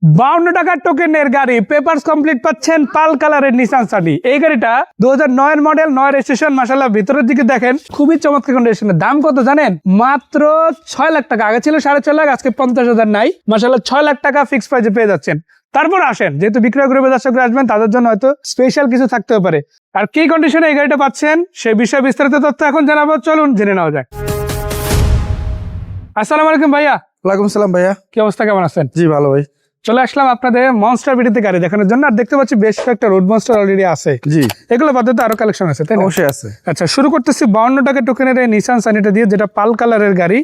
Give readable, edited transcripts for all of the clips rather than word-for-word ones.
52 টাকার টোকেনের গাড়ি পেপারস কমপ্লিট পাচ্ছেন পাল কালারের নিসান সানি। এই গাড়িটা 2009 এর মডেল, 9 রেজিস্ট্রেশন। মাশাআল্লাহ ভিতরের দিকে দেখেন খুবই চমৎকার কন্ডিশনের। দাম কত জানেন? মাত্র 6 লাখ টাকা। আগে ছিল 6.5 লাখ, আজকে 50,000 নাই। মাশাআল্লাহ 6 লাখ টাকা ফিক্স প্রাইসে পেয়ে যাচ্ছেন। তারপর আসেন, যেহেতু বিক্রয় গ্রুপের দর্শকরা আসবেন, তাদের জন্য হয়তো স্পেশাল কিছু থাকতে পারে। আর কি কন্ডিশনে এই গাড়িটা পাচ্ছেন সে বিষয়ে বিস্তারিত তথ্য এখন জানাবো, চলুন জেনে নেওয়া যাক। আসসালামু আলাইকুম ভাইয়া। ওয়ালাইকুম সালাম ভাইয়া। কি অবস্থা, কেমন আছেন? জি ভালো ভাই। চলে আসলাম আপনাদের মনস্টার ভিডিওতে গাড়ি দেখানোর জন্য। আর দেখতে পাচ্ছি বেশ কয়েকটা রোড মনস্টার অলরেডি আছে। জি, এগুলো পদ্ধতি আরো কালেকশন আছে, তাই না? অবশ্যই আছে। আচ্ছা, শুরু করতেছি 52 টাকা টোকেনের এই নিসান সানিটা দিয়ে, যেটা পাল কালারের গাড়ি।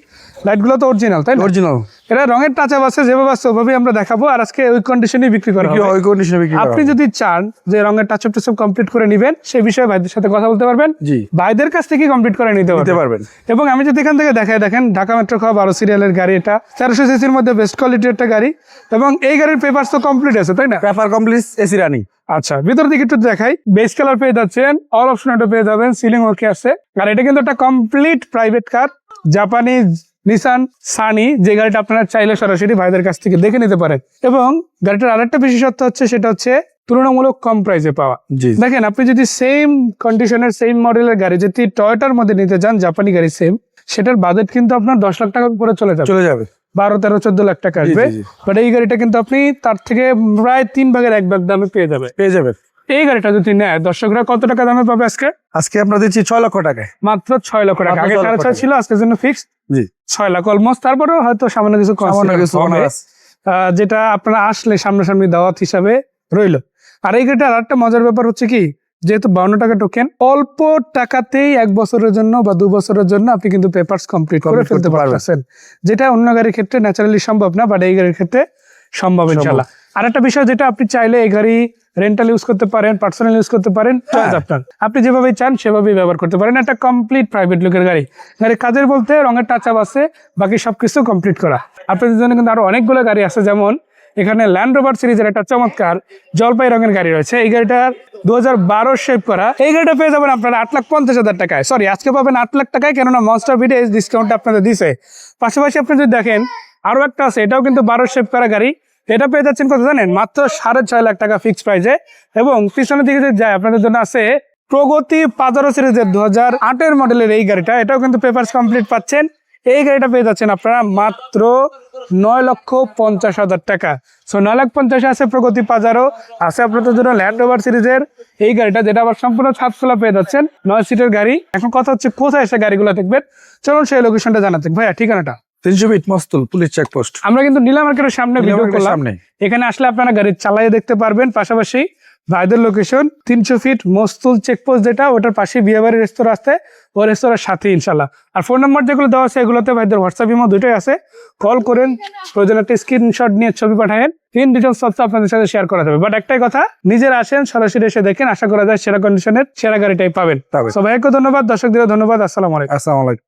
লাইটগুলো তো অরিজিনাল, তাই না? অরিজিনাল। এটা রঙের টাচ আপ আছে, যেভাবে আছে ওভাবেই আমরা দেখাবো। আর আজকে ওই কন্ডিশনেই বিক্রি করা হবে। ওই কন্ডিশনে বিক্রি করা আপনি হবে। যদি চান যে রঙের টাচ আপটা সব কমপ্লিট করে নেবেন, সেই বিষয়ে ভাইদের সাথে কথা বলতে পারবেন। জি, ভাইদের কাছ থেকে কমপ্লিট করে নিতে পারবেন। এবং আমি যদি এখান থেকে দেখাই, দেখেন ঢাকা মেট্রো খাওয়া 12 সিরিয়ালের গাড়ি। এটা 1300 সিসির মধ্যে বেস্ট কোয়ালিটির একটা গাড়ি। এবং এই গাড়ির পেপারস তো কমপ্লিট আছে, তাই না? Paper complete, AC running. আচ্ছা, ভিতর দিকে একটু দেখাই। বেস কালার পেয়ে যাচ্ছেন, অল অপশন এটা পেয়ে যাবেন, সিলিং ওকে আছে। আর এটা কিন্তু একটা complete private car, Japanese Nissan Sunny, যে গাড়িটা আপনারা চাইলে সরাসরি ভাইদের কাছ থেকে দেখে নিতে পারেন। এবং গাড়িটার আরেকটা বিশেষত্ব হচ্ছে, সেটা হচ্ছে তুলনামূলক কম প্রাইসে পাওয়া। জি, দেখেন, আপনি যদি সেম কন্ডিশনের সেম মডেলের গাড়ি যদি টয়োটার মধ্যে নিতে চান, জাপানি গাড়ি সেম, সেটার বাজেট কিন্তু আপনার 10 লাখ টাকা উপরে চলে যাবে। 12, 13, 14 লাখ টাকা আসবে। বাট এই গাড়িটা কিন্তু আপনি তার থেকে প্রায় 3 ভাগের 1 ভাগ দামে পেয়ে যাবে। এই গাড়িটা যদি নেয়, দর্শকরা কত টাকা দামে পাবে আজকে আমরা দিচ্ছি 6 লক্ষ টাকায়। মাত্র 6 লক্ষ টাকা। আগে 6.5 ছিল, আজকের জন্য ফিক্স। জি, 6 লাখ অলমোস্ট। তারপরেও হয়তো সামান্য কিছু সামান্য হবে, যেটা আপনারা আসলে সামনাসামনি দাওয়াত হিসাবে রইলো। আর এই গাড়িটার আরেকটা মজার ব্যাপার হচ্ছে কি, যেহেতু 52 টাকা টোকেন, অল্প টাকাতেই 1 বছরের জন্য বা 2 বছরের জন্য আপনি কিন্তু পেপারস কমপ্লিট করে ফেলতে পারবেন, যেটা অন্য গাড়ির ক্ষেত্রে ন্যাচারালি সম্ভব না, বাট এই গাড়ির ক্ষেত্রে সম্ভব ইনশাআল্লাহ। আর একটা বিষয়, যেটা আপনি চাইলে এই গাড়ি রেন্টাল ইউজ করতে পারেন, পার্সোনাল ইউজ করতে পারেন, আপনার আপনি যেভাবে চান সেভাবেই ব্যবহার করতে পারেন। একটা কমপ্লিট প্রাইভেট লুকের গাড়ি। গাড়ির কাজের বলতে রঙের টাচ আপ আছে, বাকি সবকিছু কমপ্লিট করা। আপনাদের জন্য কিন্তু আরো অনেকগুলো গাড়ি আছে, যেমন এখানে ল্যান্ড রোভার সিরিজের একটা চমৎকার জলপাই রঙের গাড়ি রয়েছে। এই গাড়িটার 2012 শেপ করা। এই গাড়িটা পেয়ে যাবেন আপনারা 8,50,000 টাকায়। সরি, আজকে পাবেন 8 লাখ টাকায়, কেননা মনস্টার ভিডিও ডিসকাউন্ট আপনাদের দিছে। পাশাপাশি আপনি যদি দেখেন আরো একটা আছে, এটাও কিন্তু 12 শেপ করা গাড়ি। এটা পেয়ে যাচ্ছেন কত জানেন? মাত্র 6.5 লাখ টাকা ফিক্স প্রাইসে। এবং পিছনের দিকে যদি যায়, আপনাদের জন্য আছে প্রগতি পাজারো সিরিজের 2008 এর মডেলের এই গাড়িটা। এটাও কিন্তু পেপারস কমপ্লিট পাচ্ছেন। এই গাড়িটা পেয়ে যাচ্ছেন আপনারা মাত্র 9,50,000 টাকা। সো 9,50,000 আছে প্রগতি পাজারো, আছে আপনাদের জন্য ল্যান্ড রোভার সিরিজের এই গাড়িটা, যেটা আবার সম্পূর্ণ ছাদখোলা পেয়ে যাচ্ছেন, 9 সিটের গাড়ি। এখন কথা হচ্ছে কোথায় এসে গাড়িগুলো দেখবেন, চলুন সেই লোকেশনটা জানাতে। ভাইয়া, ঠিকানাটা 300 ফিট মস্তুল পুলিশ চেকপোস্ট। আমরা কিন্তু নীলা মার্কেটের সামনে ভিডিও করলাম। এখানে আসলে আপনারা গাড়ি চালিয়ে দেখতে পারবেন। পাশাপাশি ভাইদের লোকেশন 300 ফিট মস্তুল চেকপোস্ট, যেটা ওটার পাশে বিয়েবাড়ির রেস্তোরাঁ আছে, ওই রেস্তোরাঁর সাথে ইনশাল্লাহ। আর ফোন নাম্বার যেগুলো দেওয়া আছে, এগুলোতে ভাইদের হোয়াটসঅ্যাপ ইমো দুটোই আছে। কল করেন, প্রয়োজন একটা স্ক্রিনশট নিয়ে ছবি পাঠায়েন, ইন ডিটেলস সব আপনাদের সাথে শেয়ার করা যাবে। বাট একটাই কথা, নিজেরা আসেন, সরাসরি এসে দেখেন, আশা করা যায় সেরা কন্ডিশনের সেরা গাড়িটাই পাবেন। সবাইকে ধন্যবাদ, দর্শকদের ধন্যবাদ। আসসালামু আলাইকুম।